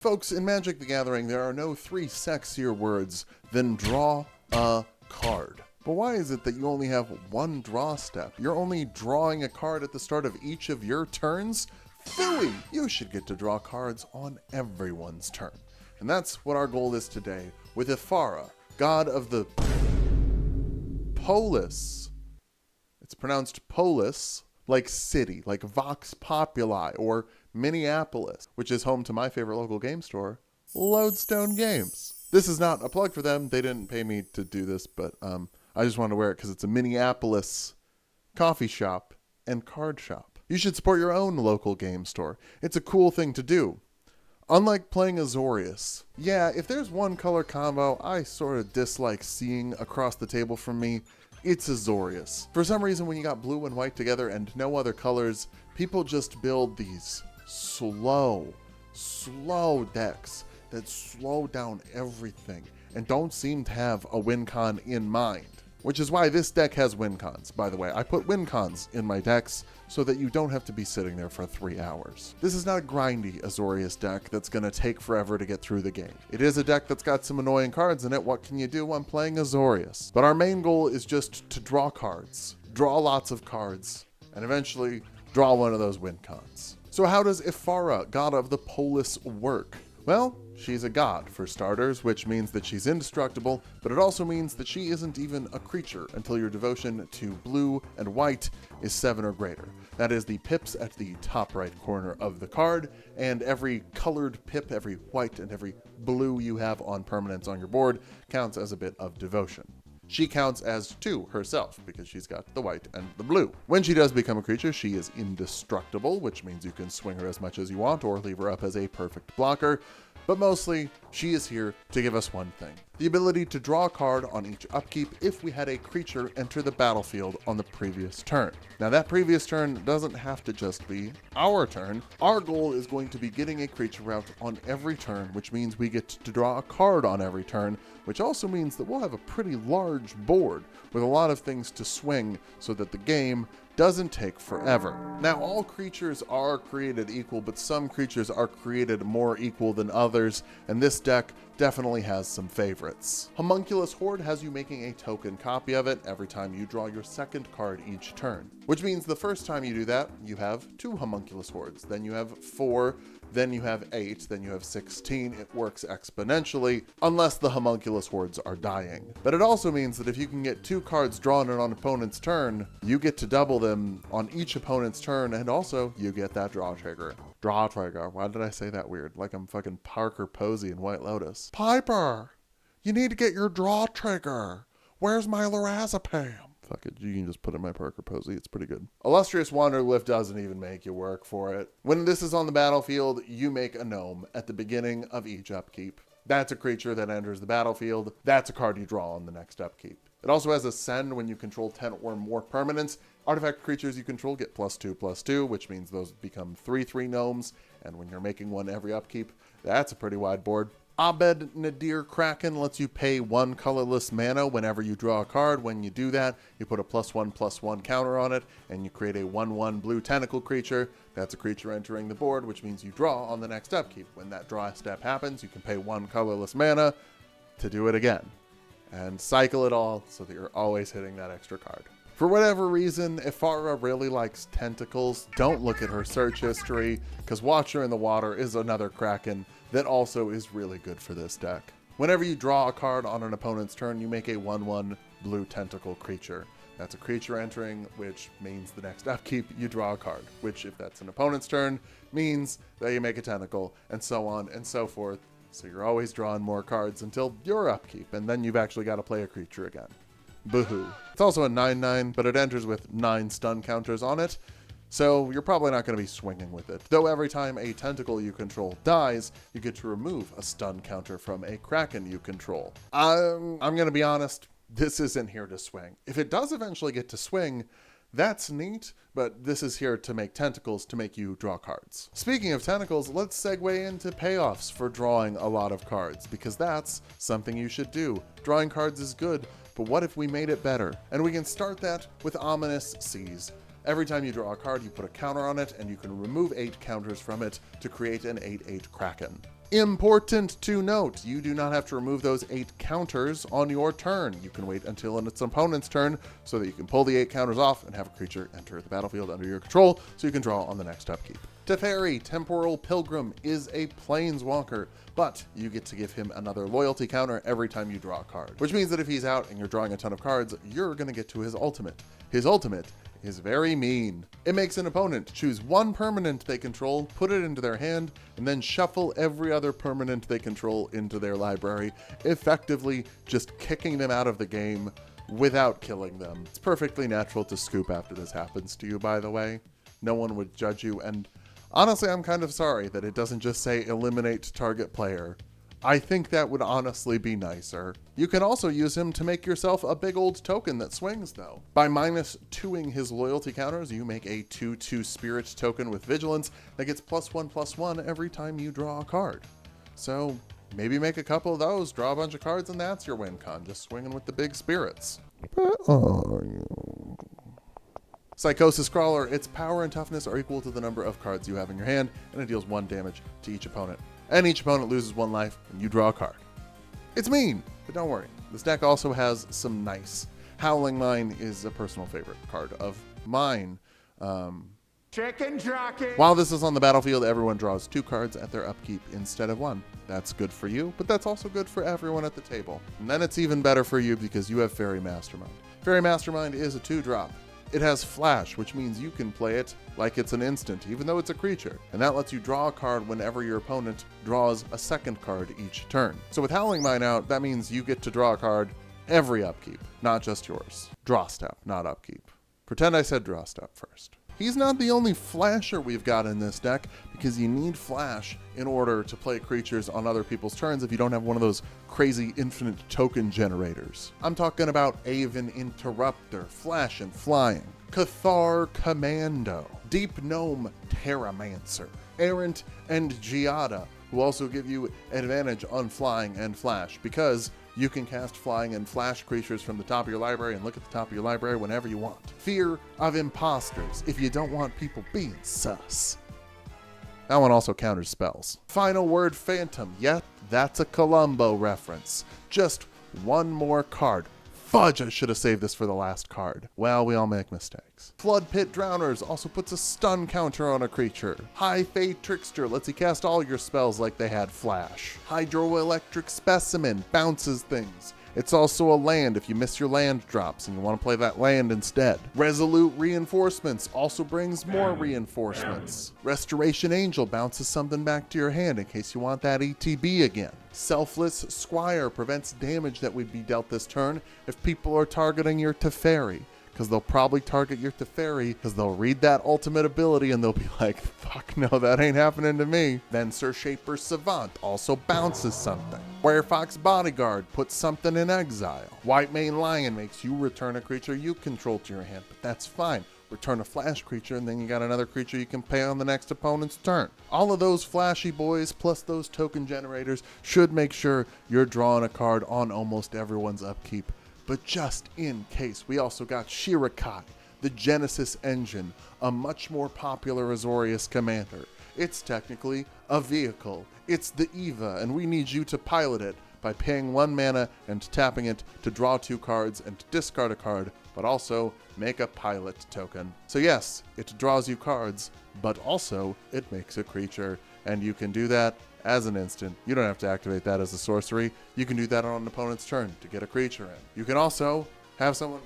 Folks, in Magic the Gathering, there are no three sexier words than draw a card. But why is it that you only have one draw step? You're only drawing a card at the start of each of your turns? Phooey! You should get to draw cards on everyone's turn. And that's what our goal is today with Ephara, god of the Polis. It's pronounced Polis, like city, like Vox Populi, or Minneapolis, which is home to my favorite local game store, Lodestone Games. This is not a plug for them. They didn't pay me to do this, but I just wanted to wear it because it's a Minneapolis coffee shop and card shop. You should support your own local game store. It's a cool thing to do. Unlike playing Azorius. Yeah, if there's one color combo I sort of dislike seeing across the table from me, it's Azorius. For some reason, when you got blue and white together and no other colors, people just build these slow decks that slow down everything and don't seem to have a win con in mind. Which is why this deck has win cons, by the way. I put win cons in my decks so that you don't have to be sitting there for 3 hours. This is not a grindy Azorius deck that's going to take forever to get through the game. It is a deck that's got some annoying cards in it. What can you do when playing Azorius? But our main goal is just to draw cards, draw lots of cards, and eventually draw one of those win cons. So how does Ephara, god of the Polis, work? Well, she's a god, for starters, which means that she's indestructible, but it also means that she isn't even a creature until your devotion to blue and white is 7 or greater. That is the pips at the top right corner of the card, and every colored pip, every white and every blue you have on permanents on your board counts as a bit of devotion. She counts as 2 herself, because she's got the white and the blue. When she does become a creature, she is indestructible, which means you can swing her as much as you want or leave her up as a perfect blocker. But mostly, she is here to give us one thing: the ability to draw a card on each upkeep if we had a creature enter the battlefield on the previous turn. Now that previous turn doesn't have to just be our turn. Our goal is going to be getting a creature out on every turn, which means we get to draw a card on every turn, which also means that we'll have a pretty large board with a lot of things to swing so that the game doesn't take forever. Now, all creatures are created equal, but some creatures are created more equal than others, and this deck definitely has some favorites. Homunculus Horde has you making a token copy of it every time you draw your second card each turn, which means the first time you do that, you have 2 Homunculus Hordes, then you have 4, then you have 8, then you have 16. It works exponentially, unless the Homunculus Hordes are dying. But it also means that if you can get 2 cards drawn on an opponent's turn, you get to double them on each opponent's turn, and also you get that draw trigger. Draw trigger. Why did I say that weird? Like I'm fucking Parker Posey in White Lotus. Piper, you need to get your draw trigger. Where's my lorazepam? Fuck it, you can just put in my Parker Posey, it's pretty good. Illustrious Wanderlift doesn't even make you work for it. When this is on the battlefield, you make a gnome at the beginning of each upkeep. That's a creature that enters the battlefield. That's a card you draw on the next upkeep. It also has Ascend when you control 10 or more permanents. Artifact creatures you control get +2/+2, which means those become 3/3 gnomes, and when you're making one every upkeep, that's a pretty wide board. Abed Nadir Kraken lets you pay 1 colorless mana whenever you draw a card. When you do that, you put a +1/+1 counter on it, and you create a 1/1 blue tentacle creature. That's a creature entering the board, which means you draw on the next upkeep. When that draw step happens, you can pay 1 colorless mana to do it again, and cycle it all so that you're always hitting that extra card. For whatever reason, Ephara really likes tentacles. Don't look at her search history, because Watcher in the Water is another Kraken that also is really good for this deck. Whenever you draw a card on an opponent's turn, you make a 1/1 blue tentacle creature. That's a creature entering, which means the next upkeep you draw a card, which if that's an opponent's turn, means that you make a tentacle, and so on and so forth. So you're always drawing more cards until your upkeep, and then you've actually got to play a creature again. Boo-hoo. It's also a 9/9, but it enters with 9 stun counters on it, so you're probably not going to be swinging with it. Though every time a tentacle you control dies, you get to remove a stun counter from a Kraken you control. I'm going to be honest, this isn't here to swing. If it does eventually get to swing, that's neat, but this is here to make tentacles to make you draw cards. Speaking of tentacles, let's segue into payoffs for drawing a lot of cards, because that's something you should do. Drawing cards is good, but what if we made it better? And we can start that with Ominous Seas. Every time you draw a card, you put a counter on it, and you can remove 8 counters from it to create an 8/8 Kraken. Important to note, you do not have to remove those 8 counters on your turn. You can wait until its opponent's turn so that you can pull the 8 counters off and have a creature enter the battlefield under your control so you can draw on the next upkeep. Teferi, Temporal Pilgrim, is a planeswalker, but you get to give him another loyalty counter every time you draw a card, which means that if he's out and you're drawing a ton of cards, you're going to get to his ultimate. His ultimate is very mean. It makes an opponent choose one permanent they control, put it into their hand, and then shuffle every other permanent they control into their library, effectively just kicking them out of the game without killing them. It's perfectly natural to scoop after this happens to you, by the way. No one would judge you, and honestly, I'm kind of sorry that it doesn't just say eliminate target player. I think that would honestly be nicer. You can also use him to make yourself a big old token that swings, though. By -2ing his loyalty counters, you make a 2/2 spirit token with vigilance that gets +1/+1 every time you draw a card. So maybe make a couple of those, draw a bunch of cards, and that's your win con, just swinging with the big spirits. Psychosis Crawler, its power and toughness are equal to the number of cards you have in your hand, and it deals 1 damage to each opponent. And each opponent loses 1 life when you draw a card. It's mean, but don't worry. This deck also has some nice. Howling Mine is a personal favorite card of mine. Chicken jockey! While this is on the battlefield, everyone draws 2 cards at their upkeep instead of 1. That's good for you, but that's also good for everyone at the table. And then it's even better for you because you have Fairy Mastermind. Fairy Mastermind is a 2-drop. It has Flash, which means you can play it like it's an instant, even though it's a creature. And that lets you draw a card whenever your opponent draws a second card each turn. So with Howling Mine out, that means you get to draw a card every upkeep, not just yours. Draw step, not upkeep. Pretend I said draw step first. He's not the only flasher we've got in this deck, because you need flash in order to play creatures on other people's turns if you don't have one of those crazy infinite token generators. I'm talking about Aven Interrupter, Flash and Flying, Cathar Commando, Deep Gnome Terramancer, Errant and Giada, who also give you advantage on Flying and Flash, because you can cast Flying and Flash creatures from the top of your library and look at the top of your library whenever you want. Fear of Imposters, if you don't want people being sus. That one also counters spells. Final Word Phantom, yeah, that's a Columbo reference. Just 1 more card. Fudge, I should have saved this for the last card. Well, we all make mistakes. Flood Pit Drowners also puts a stun counter on a creature. High Fade Trickster lets you cast all your spells like they had Flash. Hydroelectric Specimen bounces things. It's also a land if you miss your land drops and you want to play that land instead. Resolute Reinforcements also brings more reinforcements. Restoration Angel bounces something back to your hand in case you want that ETB again. Selfless Squire prevents damage that would be dealt this turn if people are targeting your Teferi, because they'll probably target your Teferi because they'll read that ultimate ability and they'll be like, fuck no, that ain't happening to me. Then Sir Shaper Savant also bounces something. Werefox Bodyguard puts something in exile. White Mane Lion makes you return a creature you control to your hand, but that's fine. Return a flash creature, and then you got another creature you can pay on the next opponent's turn. All of those flashy boys, plus those token generators, should make sure you're drawing a card on almost everyone's upkeep. But just in case, we also got Shirakai, the Genesis engine, a much more popular Azorius commander. It's technically a vehicle. It's the Eva, and we need you to pilot it by paying 1 mana and tapping it to draw 2 cards and to discard a card, but also make a pilot token. So yes, it draws you cards, but also it makes a creature, and you can do that as an instant. You don't have to activate that as a sorcery. You can do that on an opponent's turn to get a creature in. You can also have someone...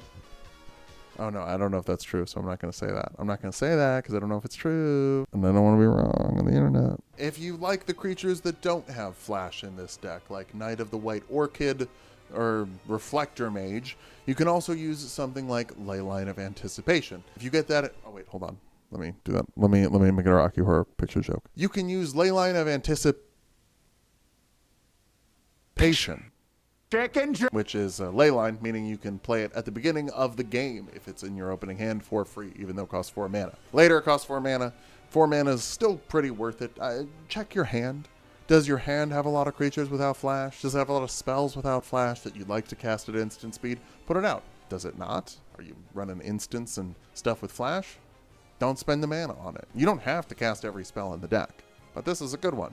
Oh no, I don't know if that's true, so I'm not going to say that. I'm not going to say that because I don't know if it's true, and I don't want to be wrong on the internet. If you like the creatures that don't have flash in this deck, like Knight of the White Orchid or Reflector Mage, you can also use something like Leyline of Anticipation. If you get that... Oh wait, hold on. Let me do that. Let me make it a Rocky Horror Picture Joke. You can use Leyline of Anticipation, which is a leyline, meaning you can play it at the beginning of the game if it's in your opening hand for free, even though it costs 4 mana. Later it costs 4 mana. 4 mana is still pretty worth it. Check your hand. Does your hand have a lot of creatures without flash? Does it have a lot of spells without flash that you'd like to cast at instant speed? Put it out. Does it not? Are you running instants and stuff with flash? Don't spend the mana on it. You don't have to cast every spell in the deck, but this is a good one.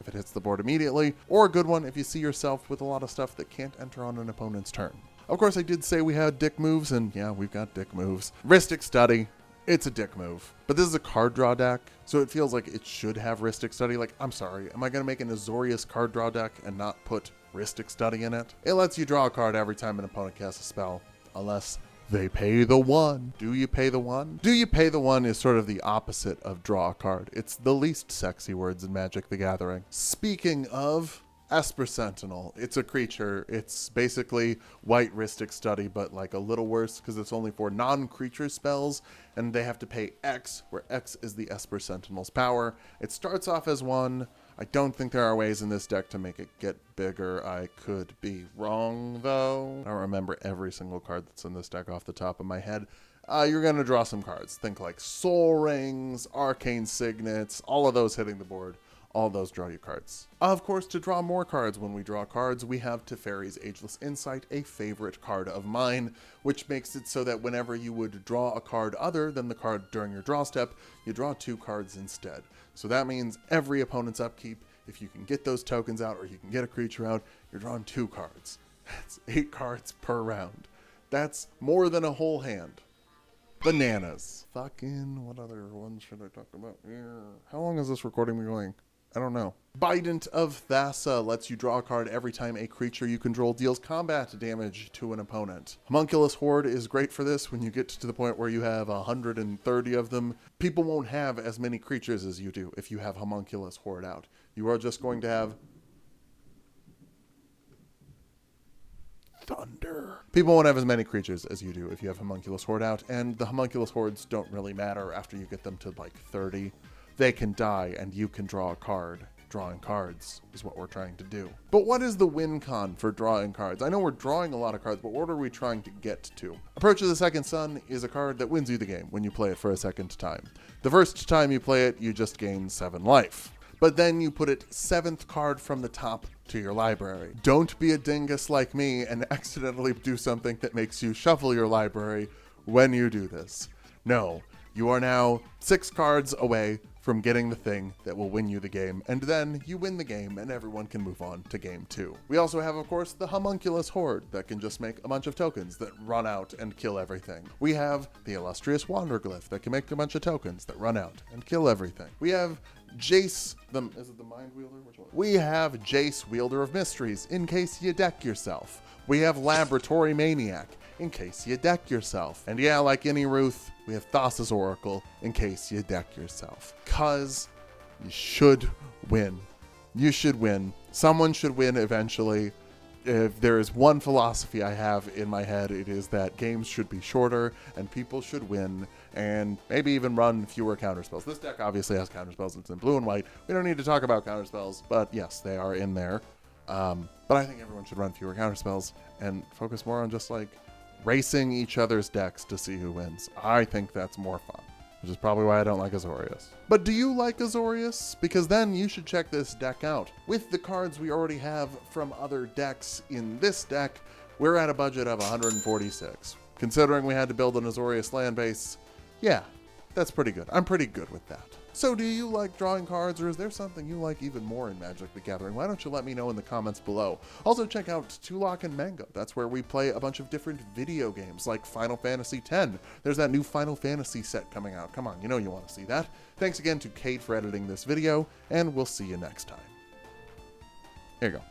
if it hits the board immediately, or a good one if you see yourself with a lot of stuff that can't enter on an opponent's turn. Of course, I did say we had dick moves, and yeah, we've got dick moves. Rhystic Study. It's a dick move. But this is a card draw deck, so it feels like it should have Rhystic Study. Like, I'm sorry, am I going to make an Azorius card draw deck and not put Rhystic Study in it? It lets you draw a card every time an opponent casts a spell, unless they pay the 1. Do you pay the 1? Do you pay the 1 is sort of the opposite of draw a card. It's the least sexy words in Magic the Gathering. Speaking of Esper Sentinel, it's a creature. It's basically white Rhystic Study, but like a little worse because it's only for non-creature spells, and they have to pay X, where X is the Esper Sentinel's power. It starts off as 1. I don't think there are ways in this deck to make it get bigger. I could be wrong, though. I don't remember every single card that's in this deck off the top of my head. You're going to draw some cards. Think like Soul Rings, Arcane Signets, all of those hitting the board. All those draw you cards. Of course, to draw more cards when we draw cards, we have Teferi's Ageless Insight, a favorite card of mine, which makes it so that whenever you would draw a card other than the card during your draw step, you draw 2 cards instead. So that means every opponent's upkeep, if you can get those tokens out or you can get a creature out, you're drawing 2 cards. That's 8 cards per round. That's more than a whole hand. Bananas. Fucking, what other ones should I talk about here? How long is this recording been going? I don't know. Bident of Thassa lets you draw a card every time a creature you control deals combat damage to an opponent. Homunculus Horde is great for this when you get to the point where you have 130 of them. People won't have as many creatures as you do if you have Homunculus Horde out. You are just going to have thunder. People won't have as many creatures as you do if you have Homunculus Horde out, and the Homunculus Hordes don't really matter after you get them to like 30. They can die and you can draw a card. Drawing cards is what we're trying to do. But what is the win con for drawing cards? I know we're drawing a lot of cards, but what are we trying to get to? Approach of the Second Sun is a card that wins you the game when you play it for a second time. The first time you play it, you just gain 7 life. But then you put it 7th card from the top to your library. Don't be a dingus like me and accidentally do something that makes you shuffle your library when you do this. No, you are now 6 cards away from getting the thing that will win you the game, and then you win the game and everyone can move on to game 2. We also have, of course, the Homunculus Horde that can just make a bunch of tokens that run out and kill everything. We have the Illustrious Wanderglyph that can make a bunch of tokens that run out and kill everything. We have Jace, is it the Mind Wielder? Which one? We have Jace, Wielder of Mysteries, in case you deck yourself. We have Laboratory Maniac, in case you deck yourself. And yeah, like any Ruth, we have Thassa's Oracle, in case you deck yourself. Cause you should win. You should win. Someone should win eventually. If there is one philosophy I have in my head, it is that games should be shorter and people should win and maybe even run fewer counterspells. This deck obviously has counterspells. It's in blue and white. We don't need to talk about counterspells, but yes, they are in there. But I think everyone should run fewer counterspells and focus more on just like racing each other's decks to see who wins. I think that's more fun, which is probably why I don't like Azorius. But do you like Azorius? Because then you should check this deck out. With the cards we already have from other decks in this deck, we're at a budget of 146. Considering we had to build an Azorius land base, yeah, that's pretty good. I'm pretty good with that. So do you like drawing cards, or is there something you like even more in Magic the Gathering? Why don't you let me know in the comments below. Also check out Tulok and Mango. That's where we play a bunch of different video games like Final Fantasy X. There's that new Final Fantasy set coming out. Come on, you know you want to see that. Thanks again to Kate for editing this video, and we'll see you next time. Here you go.